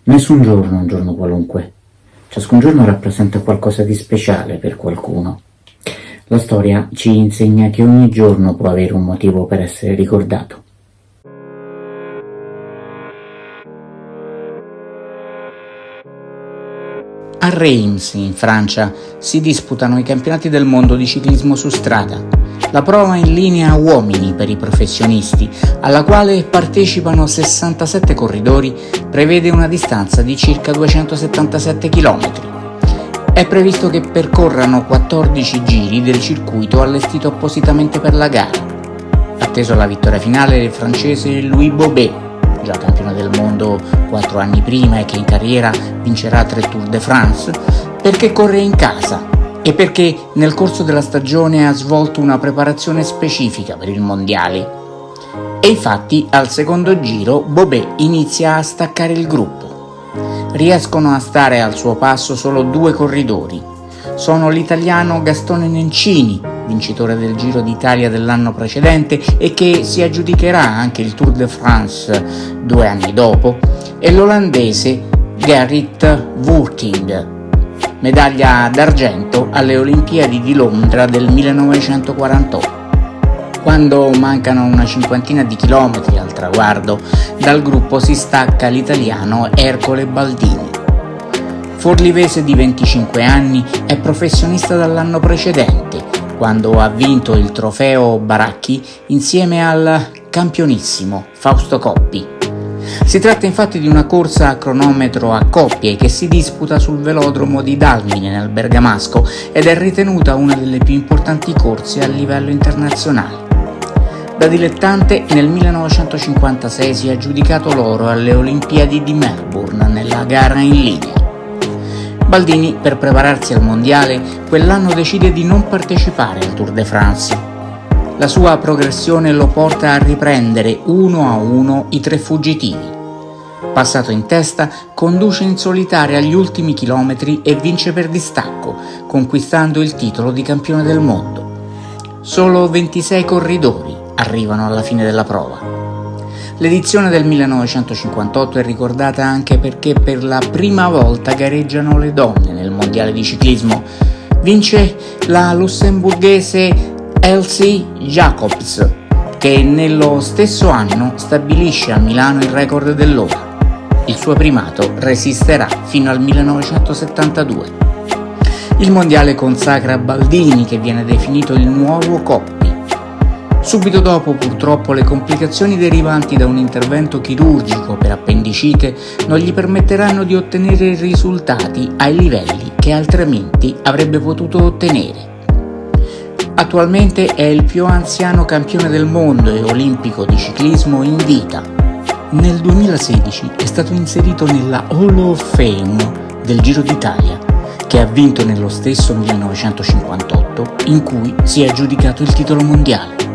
Nessun giorno è un giorno qualunque. Ciascun giorno rappresenta qualcosa di speciale per qualcuno. La storia ci insegna che ogni giorno può avere un motivo per essere ricordato. A Reims, in Francia, si disputano i campionati del mondo di ciclismo su strada, la prova in linea uomini per i professionisti, alla quale partecipano 67 corridori, prevede una distanza di circa 277 km. È previsto che percorrano 14 giri del circuito allestito appositamente per la gara. Atteso la vittoria finale del francese Louis Bobet, già campione del mondo 4 anni prima e che in carriera vincerà 3 Tour de France, perché corre in casa e perché nel corso della stagione ha svolto una preparazione specifica per il mondiale. E infatti al secondo giro Bobet inizia a staccare il gruppo. Riescono a stare al suo passo solo 2 corridori. Sono l'italiano Gastone Nencini, vincitore del Giro d'Italia dell'anno precedente e che si aggiudicherà anche il Tour de France 2 anni dopo, e l'olandese Gerrit Woerting, medaglia d'argento alle Olimpiadi di Londra del 1948. Quando mancano una cinquantina di chilometri al traguardo, dal gruppo si stacca l'italiano Ercole Baldini. Forlivese di 25 anni è professionista dall'anno precedente, quando ha vinto il trofeo Baracchi insieme al campionissimo Fausto Coppi. Si tratta infatti di una corsa a cronometro a coppie che si disputa sul velodromo di Dalmine nel Bergamasco ed è ritenuta una delle più importanti corse a livello internazionale. Da dilettante nel 1956 si è aggiudicato l'oro alle Olimpiadi di Melbourne nella gara in linea. Baldini, per prepararsi al mondiale, quell'anno decide di non partecipare al Tour de France. La sua progressione lo porta a riprendere 1 a 1 i 3 fuggitivi. Passato in testa, conduce in solitaria gli ultimi chilometri e vince per distacco, conquistando il titolo di campione del mondo. Solo 26 corridori arrivano alla fine della prova. L'edizione del 1958 è ricordata anche perché per la prima volta gareggiano le donne nel mondiale di ciclismo. Vince la lussemburghese Elsy Jacobs, che nello stesso anno stabilisce a Milano il record dell'ora. Il suo primato resisterà fino al 1972. Il mondiale consacra Baldini, che viene definito il nuovo Coppi. Subito dopo, purtroppo, le complicazioni derivanti da un intervento chirurgico per appendicite non gli permetteranno di ottenere risultati ai livelli che altrimenti avrebbe potuto ottenere. Attualmente è il più anziano campione del mondo e olimpico di ciclismo in vita. Nel 2016 è stato inserito nella Hall of Fame del Giro d'Italia, che ha vinto nello stesso 1958, in cui si è aggiudicato il titolo mondiale.